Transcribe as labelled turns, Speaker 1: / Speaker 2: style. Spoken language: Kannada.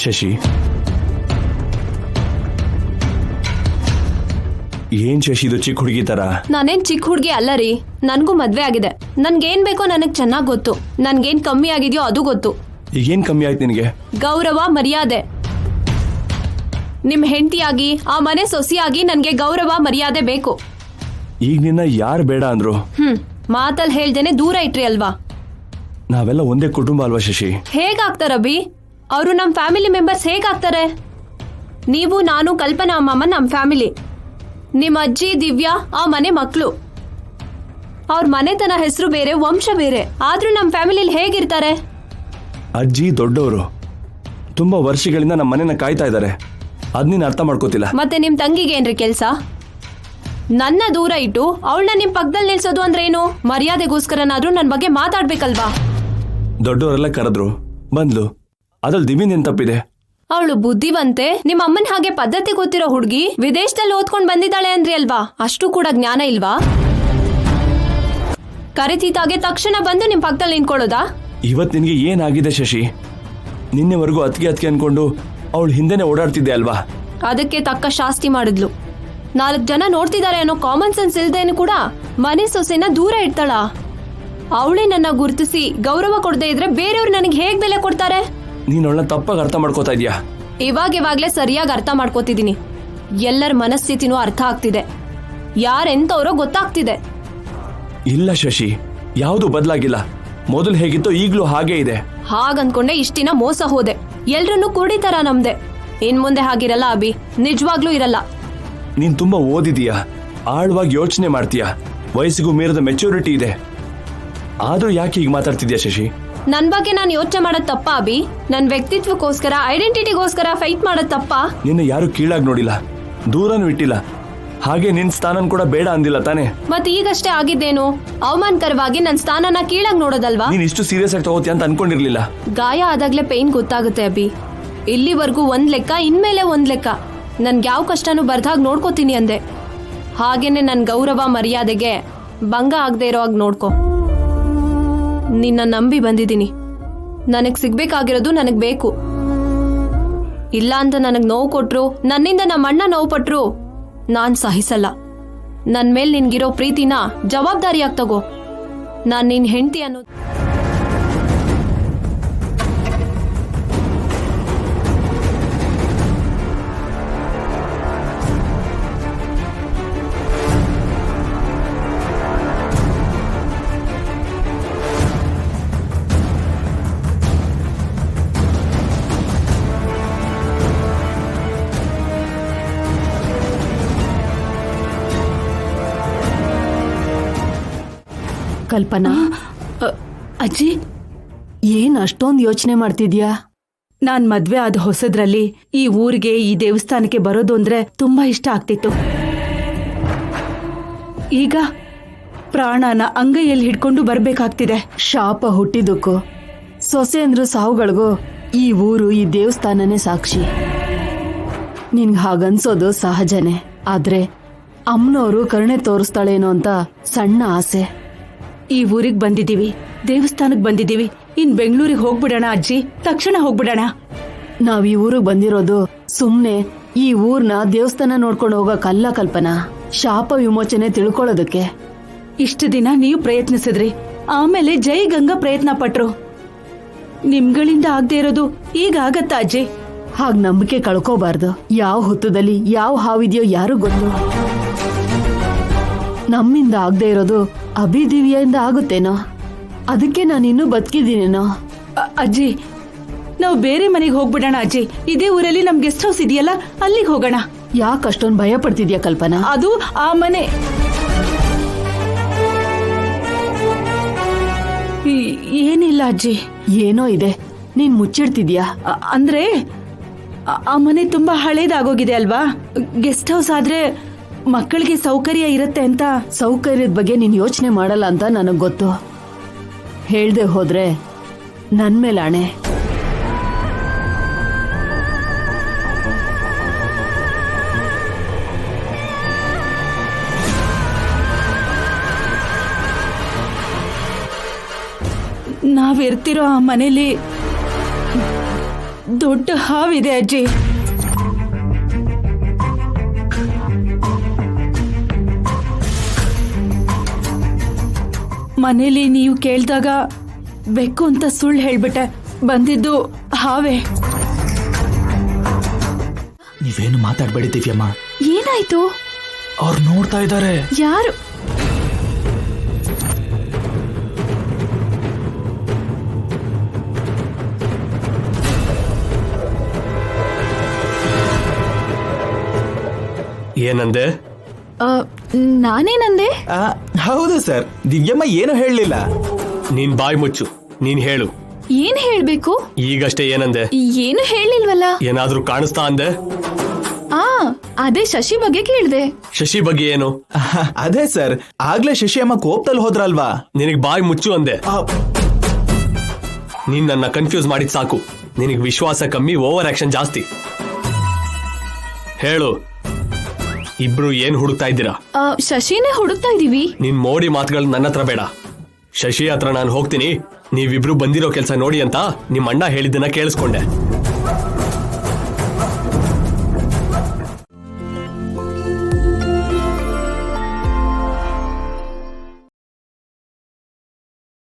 Speaker 1: ಶಶಿ, ಏನ್ ಶಶಿ ಇದು ಚಿಕ್ಕ ಹುಡುಗಿ ತರ?
Speaker 2: ನಾನೇನ್ ಚಿಕ್ಕ ಹುಡುಗಿ ಅಲ್ಲ ರೀ, ನನ್ಗೂ ಮದ್ವೆ ಆಗಿದೆ. ನನ್ಗೇನ್ ಬೇಕೋ ನನಗ್ ಚೆನ್ನಾಗ್ ಗೊತ್ತು. ನನ್ಗೇನ್ ಕಮ್ಮಿ ಆಗಿದ್ಯೋ ಅದು ಗೊತ್ತು.
Speaker 1: ಈಗೇನ್ ಕಮ್ಮಿ ಆಯ್ತು ನಿನಗೆ?
Speaker 2: ಗೌರವ, ಮರ್ಯಾದೆ. ನಿಮ್ ಹೆಂಡತಿಯಾಗಿ, ಆ ಮನೆ ಸೊಸೆಯಾಗಿ ನನ್ಗೆ ಗೌರವ ಮರ್ಯಾದೆ ಬೇಕು.
Speaker 1: ಈಗ ನಿನ್ನ ಯಾರು ಬೇಡ ಅಂದ್ರು?
Speaker 2: ಮಾತಲ್ ಹೇಳ್ದೇನೆ ದೂರ ಇಟ್ರಿ ಅಲ್ವಾ?
Speaker 1: ನಾವೆಲ್ಲ ಒಂದೇ ಕುಟುಂಬ ಅಲ್ವಾ ಶಶಿ?
Speaker 2: ಹೇಗಾಗ್ತಾರ ಅಭಿ? ಅವರು ನಮ್ ಫ್ಯಾಮಿಲಿ ಮೆಂಬರ್ಸ್ ಹೇಗಾಗ್ತಾರೆ? ನೀವು, ನಾನು, ಕಲ್ಪನಾ ಅಮ್ಮಮ್ಮ ನಮ್ ಫ್ಯಾಮಿಲಿ. ನಿಮ್ ಅಜ್ಜಿ ದಿವ್ಯಾ ಆ ಮನೆ ಮಕ್ಳು. ಅವ್ರ ಮನೆತನ ಹೆಸರು ಬೇರೆ, ವಂಶ ಬೇರೆ. ಆದ್ರೂ ನಮ್ ಫ್ಯಾಮಿಲಿಲಿ ಹೇಗಿರ್ತಾರೆ?
Speaker 1: ಅಜ್ಜಿ ದೊಡ್ಡವರು, ತುಂಬಾ ವರ್ಷಗಳಿಂದ ನಮ್ಮ ಮನೆನ ಕಾಯ್ತಾ ಇದ್ದಾರೆ. ಅದ್ ನೀನ್ ಅರ್ಥ ಮಾಡ್ಕೋತಿಲ್ಲ.
Speaker 2: ಮತ್ತೆ ನಿಮ್ ತಂಗಿಗೆ ಏನ್ರಿ ಕೆಲ್ಸ? ನನ್ನ ದೂರ ಇಟ್ಟು ಅವಳನ್ನ ನಿಮ್ ಪಕ್ಕದಲ್ಲಿ ನಿಲ್ಸೋದು ಅಂದ್ರೆ ಏನು? ಮರ್ಯಾದೆಗೋಸ್ಕರನಾದ್ರೂ ನನ್ ಬಗ್ಗೆ ಮಾತಾಡ್ಬೇಕಲ್ವಾ?
Speaker 1: ದೊಡ್ಡವರೆಲ್ಲ ಕರೆದ್ರು, ಬಂದ್ಲು. ಅದ್ರಲ್ಲಿ ದಿವ್ಯನ್ ಏನ್ ತಪ್ಪಿದೆ?
Speaker 2: ಅವಳು ಬುದ್ಧಿವಂತೆ, ನಿಮ್ಮ ಅಮ್ಮನ ಹಾಗೆ ಪದ್ಧತಿ ಗೊತ್ತಿರೋ ಹುಡುಗಿ, ವಿದೇಶದಲ್ಲಿ ಓದ್ಕೊಂಡ್ ಬಂದಿದ್ದಾಳೆ ಅಂದ್ರಿ ಅಲ್ವಾ? ಅಷ್ಟು ಕೂಡ ಜ್ಞಾನ ಇಲ್ವಾ? ಕರೆತಿದ್ದಾಗೆ ತಕ್ಷಣ ಬಂದು ನಿಮ್ ಪಕ್ಕದಲ್ಲಿ ನಿಂತ್ಕೊಳ್ಳೋದಾ?
Speaker 1: ಇವತ್ ನಿನ್ಗೆ ಏನಾಗಿದೆ ಶಶಿ? ನಿನ್ನೆವರೆಗೂ ಅತ್ಗೆ ಅನ್ಕೊಂಡು ಅವಳು ಹಿಂದೆನೆ ಓಡಾಡ್ತಿದ್ದೆ ಅಲ್ವಾ?
Speaker 2: ಅದಕ್ಕೆ ತಕ್ಕ ಶಾಸ್ತಿ ಮಾಡಿದ್ಲು. 4 ಜನ ನೋಡ್ತಿದ್ದಾರೆ ಅನ್ನೋ ಕಾಮನ್ ಸೆನ್ಸ್ ಇಲ್ದೇನು ಕೂಡ ಮನೆ ಸೊಸೆನ ದೂರ ಇಡ್ತಾಳ. ಅವಳೇ ನನ್ನ ಗುರುತಿಸಿ ಗೌರವ ಕೊಡದೆ ಇದ್ರೆ ಬೇರೆಯವ್ರು ನನಗೆ ಹೇಗ್ ಬೆಲೆ ಕೊಡ್ತಾರೆ?
Speaker 1: ನೀನ್ ಅವಳನ್ನ ತಪ್ಪಾಗಿ ಅರ್ಥ ಮಾಡ್ಕೋತಾ ಇದೀಯಾ.
Speaker 2: ಇವಾಗ್ಲೇ ಸರಿಯಾಗಿ ಅರ್ಥ ಮಾಡ್ಕೋತಿದೀನಿ. ಎಲ್ಲರ ಮನಸ್ಥಿತಿನೂ ಅರ್ಥ ಆಗ್ತಿದೆ. ಯಾರೆಂತವ್ರೋ ಗೊತ್ತಾಗ್ತಿದೆ.
Speaker 1: ಇಲ್ಲ ಶಶಿ, ಯಾವುದು ಬದಲಾಗಿಲ್ಲ. ಮೊದಲು ಹೇಗಿತ್ತೋ ಈಗ್ಲೂ ಹಾಗೇ ಇದೆ.
Speaker 2: ಹಾಗನ್ಕೊಂಡೆ ಇಷ್ಟಿನ ಮೋಸ ಹೋದೆ. ಎಲ್ರನ್ನೂ ಕುಡಿತರ ನಮ್ದೆ. ಇನ್ ಮುಂದೆ ಹಾಗಿರಲ್ಲ ಅಭಿ, ನಿಜವಾಗ್ಲೂ ಇರಲ್ಲ.
Speaker 1: ನೀನ್ ತುಂಬಾ ಓದಿದೀಯಾ, ಆಳವಾಗಿ ಯೋಚನೆ ಮಾಡ್ತೀಯಾ, ವಯಸ್ಸಿಗೂ ಮೀರಿದ ಮೆಚುರಿಟಿ ಇದೆ. ಆದ್ರೂ ಯಾಕೆ ಈಗ ಮಾತಾಡ್ತಿದ್ಯಾ ಶಶಿ?
Speaker 2: ನನ್ ಬಗ್ಗೆ ನಾನು ಯೋಚನೆ ಮಾಡೋದ್ ತಪ್ಪ ಅಭಿ? ನನ್ ವ್ಯಕ್ತಿತ್ವಕ್ಕೋಸ್ಕರ, ಐಡೆಂಟಿಟಿಗೋಸ್ಕರ ಫೈಟ್ ಮಾಡೋದ್ ತಪ್ಪ?
Speaker 1: ನಿನ್ನ ಯಾರು ಕೀಳಾಗಿ ನೋಡಿಲ್ಲ, ದೂರನೂ ಇಟ್ಟಿಲ್ಲ. ಹಾಗೆ ನಿನ್ ಸ್ಥಾನನ್ ಕೂಡ ಬೇಡ ಅಂದಿಲ್ಲ ತಾನೆ?
Speaker 2: ಮತ್ತೆ ಈಗಷ್ಟೇ ಆಗಿದ್ದೇನು? ಅವಮಾನಕರವಾಗಿ ನನ್ ಸ್ಥಾನನ ಕೀಳಾಗಿ ನೋಡೋದಲ್ವಾ?
Speaker 1: ನೀನ್ ಇಷ್ಟು ಸೀರಿಯಸ್ ಆಗಿ ತಗೋತಿ ಅಂತ ಅನ್ಕೊಂಡಿರ್ಲಿಲ್ಲ.
Speaker 2: ಗಾಯ ಆದಾಗ್ಲೇ ಪೇನ್ ಗೊತ್ತಾಗುತ್ತೆ ಅಭಿ. ಇಲ್ಲಿವರೆಗೂ ಒಂದ್ ಲೆಕ್ಕ, ಇನ್ಮೇಲೆ ಒಂದ್ ಲೆಕ್ಕ. ನನ್ಗೆ ಯಾವ ಕಷ್ಟನೂ ಬರ್ದಾಗ ನೋಡ್ಕೋತೀನಿ ಅಂದೆ. ಹಾಗೇನೆ ನನ್ ಗೌರವ ಮರ್ಯಾದೆಗೆ ಭಂಗ ಆಗದೆ ಇರೋ ಹಾಗೆ ನೋಡ್ಕೊ. ನಿನ್ನ ನಂಬಿ ಬಂದಿದ್ದೀನಿ. ನನಗ್ ಸಿಗ್ಬೇಕಾಗಿರೋದು ನನಗ್ ಬೇಕು. ಇಲ್ಲ ಅಂತ ನನಗ್ ನೋವು ಕೊಟ್ರು, ನನ್ನಿಂದ ನಮ್ಮ ಅಣ್ಣ ನೋವು ಪಟ್ರು ನಾನ್ ಸಹಿಸಲ್ಲ. ನನ್ ಮೇಲ್ ನಿನ್ಗಿರೋ ಪ್ರೀತಿನ ಜವಾಬ್ದಾರಿಯಾಗಿ ತಗೋ. ನಾನ್ ನಿನ್ ಹೆಂಡತಿ ಅನ್ನೋದು.
Speaker 3: ಕಲ್ಪನಾ, ಅಜ್ಜಿ ಏನ್ ಅಷ್ಟೊಂದು ಯೋಚನೆ ಮಾಡ್ತಿದ್ಯಾ? ನಾನ್ ಮದ್ವೆ ಆದ ಹೊಸದ್ರಲ್ಲಿ ಈ ಊರಿಗೆ, ಈ ದೇವಸ್ಥಾನಕ್ಕೆ ಬರೋದು ಅಂದ್ರೆ ತುಂಬಾ ಇಷ್ಟ ಆಗ್ತಿತ್ತು. ಈಗ ಪ್ರಾಣನ ಅಂಗೈಯಲ್ಲಿ ಹಿಡ್ಕೊಂಡು ಬರ್ಬೇಕಾಗ್ತಿದೆ. ಶಾಪ ಹುಟ್ಟಿದಕ್ಕೂ ಸೊಸೆ ಅಂದ್ರು ಸಾವುಗಳಿಗೂ ಈ ಊರು, ಈ ದೇವಸ್ಥಾನನೇ ಸಾಕ್ಷಿ. ನಿನ್ಗೆ ಹಾಗನ್ಸೋದು ಸಹಜನೇ. ಆದ್ರೆ ಅಮ್ಮನವರು ಕರುಣೆ ತೋರಿಸ್ತಾಳೇನೋ ಅಂತ ಸಣ್ಣ ಆಸೆ. ಈ ಊರಿಗೆ ಬಂದಿದ್ದೀವಿ, ದೇವಸ್ಥಾನಕ್ಕೆ ಬಂದಿದ್ದೀವಿ. ಇನ್ ಬೆಂಗಳೂರಿಗೆ ಹೋಗ್ಬಿಡೋಣ ಅಜ್ಜಿ, ತಕ್ಷಣ ಹೋಗ್ಬಿಡೋಣ. ನಾವ್ ಈ ಊರಿಗೆ ಬಂದಿರೋದು ಸುಮ್ನೆ ಈ ಊರ್ನ ದೇವಸ್ಥಾನ ನೋಡ್ಕೊಂಡು ಹೋಗಕ್ಕಲ್ಲ ಕಲ್ಪನಾ, ಶಾಪ ವಿಮೋಚನೆ ತಿಳ್ಕೊಳ್ಳೋದಕ್ಕೆ. ಇಷ್ಟು ದಿನ ನೀವು ಪ್ರಯತ್ನಿಸಿದ್ರಿ, ಆಮೇಲೆ ಜೈ ಗಂಗಾ ಪ್ರಯತ್ನ ಪಟ್ರು. ನಿಮ್ಗಳಿಂದ ಆಗದೆ ಇರೋದು ಈಗ ಆಗತ್ತಾ ಅಜ್ಜಿ? ಹಾಗ್ ನಂಬಿಕೆ ಕಳ್ಕೋಬಾರ್ದು. ಯಾವ ಹೊತ್ತದಲ್ಲಿ ಯಾವ ಹಾವಿದ್ಯೋ ಯಾರು ಗೊತ್ತು. ನಮ್ಮಿಂದ ಆಗದೆ ಇರೋದು ಅಭಿದಿವ್ಯಿಂದ ಆಗುತ್ತೇನೋ, ಅದಕ್ಕೆ ನಾನಿನ್ನೂ ಬದುಕಿದ್ದೀನೇನೋ. ಅಜ್ಜಿ, ನಾವು ಬೇರೆ ಮನೆಗೆ ಹೋಗ್ಬಿಡೋಣ ಅಜ್ಜಿ. ಇದೇ ಊರಲ್ಲಿ ನಮ್ ಗೆಸ್ಟ್ ಹೌಸ್ ಇದೆಯಲ್ಲ, ಅಲ್ಲಿಗೆ ಹೋಗೋಣ. ಯಾಕೆ ಅಷ್ಟೊಂದು ಭಯ ಪಡ್ತಿದ್ಯಾ ಕಲ್ಪನಾ? ಅದು ಆ ಮನೆ. ಏನಿಲ್ಲ ಅಜ್ಜಿ. ಏನೋ ಇದೆ, ನೀನ್ ಮುಚ್ಚಿಡ್ತಿದ್ಯಾ. ಅಂದ್ರೆ ಆ ಮನೆ ತುಂಬಾ ಹಳೇದಾಗೋಗಿದೆ ಅಲ್ವಾ? ಗೆಸ್ಟ್ ಹೌಸ್ ಆದ್ರೆ ಮಕ್ಕಳಿಗೆ ಸೌಕರ್ಯ ಇರುತ್ತೆ ಅಂತ. ಸೌಕರ್ಯದ ಬಗ್ಗೆ ನೀನ್ ಯೋಚನೆ ಮಾಡಲ್ಲ ಅಂತ ನನಗ್ ಗೊತ್ತು. ಹೇಳ್ದೆ ಹೋದ್ರೆ ನನ್ ಮೇಲೆ ಆಣೆ. ನಾವಿರ್ತಿರೋ ಆ ಮನೇಲಿ ದೊಡ್ಡ ಹಾವಿದೆ ಅಜ್ಜಿ. ಮನೇಲಿ ನೀವು ಕೇಳ್ದಾಗ ಬೆಕ್ಕು ಅಂತ ಸುಳ್ಳು ಹೇಳ್ಬಿಟ್ಟೆ, ಬಂದಿದ್ದು ಹಾವೇ.
Speaker 4: ನೀವೇನು ಮಾತಾಡ್ಬೇಡಿ ದಿವ್ಯಮ್ಮ.
Speaker 3: ಏನಾಯ್ತು?
Speaker 4: ಅವ್ರು ನೋಡ್ತಾ ಇದ್ದಾರೆ.
Speaker 3: ಯಾರು?
Speaker 1: ಏನಂದೆ?
Speaker 2: ನಾನೇನಂದೆ?
Speaker 4: ಹೌದು ಸರ್, ದಿವ್ಯಮ್ಮ ಏನು ಹೇಳಲಿಲ್ಲ.
Speaker 1: ನೀನ್ ಬಾಯ್ ಮುಚ್ಚು, ನೀನ್ ಹೇಳು.
Speaker 2: ಏನ್ ಹೇಳ್ಬೇಕು?
Speaker 1: ಈಗಷ್ಟೇ ಏನಂದೆ?
Speaker 2: ಏನು ಹೇಳಿಲ್ವಲ್ಲ.
Speaker 1: ಏನಾದ್ರೂ ಕಾಣಿಸ್ತಾ ಅಂದೆ?
Speaker 2: ಅದೇ ಶಶಿ ಬಗ್ಗೆ ಕೇಳ್ದೆ.
Speaker 1: ಶಶಿ ಬಗ್ಗೆ ಏನು?
Speaker 4: ಅದೇ ಸರ್, ಆಗ್ಲೇ ಶಶಿ ಅಮ್ಮ ಕೋಪದಲ್ಲಿ ಹೋದ್ರಲ್ವಾ.
Speaker 1: ನಿನಗ್ ಬಾಯ್ ಮುಚ್ಚು ಅಂದೆ. ನೀನ್ ನನ್ನ ಕನ್ಫ್ಯೂಸ್ ಮಾಡಿದ್ ಸಾಕು. ನಿನಗ್ ವಿಶ್ವಾಸ ಕಮ್ಮಿ, ಓವರ್ ಆಕ್ಷನ್ ಜಾಸ್ತಿ. ಹೇಳು, ಇಬ್ರು ಏನ್ ಹುಡುಕ್ತಾ ಇದ್ದೀರಾ?
Speaker 2: ಶಶಿನೇ ಹುಡುಕ್ತಾ ಇದೀವಿ.
Speaker 1: ನಿನ್ ಮೋಡಿ ಮಾತುಗಳು ನನ್ನ ಹತ್ರ ಬೇಡ. ಶಶಿ ಹತ್ರ ನಾನು ಹೋಗ್ತೀನಿ, ನೀವಿಬ್ರು ಬಂದಿರೋ ಕೆಲ್ಸ ನೋಡಿ ಅಂತ ನಿಮ್ ಅಣ್ಣ ಹೇಳಿದ್ದನ್ನ ಕೇಳಿಸ್ಕೊಂಡೆ.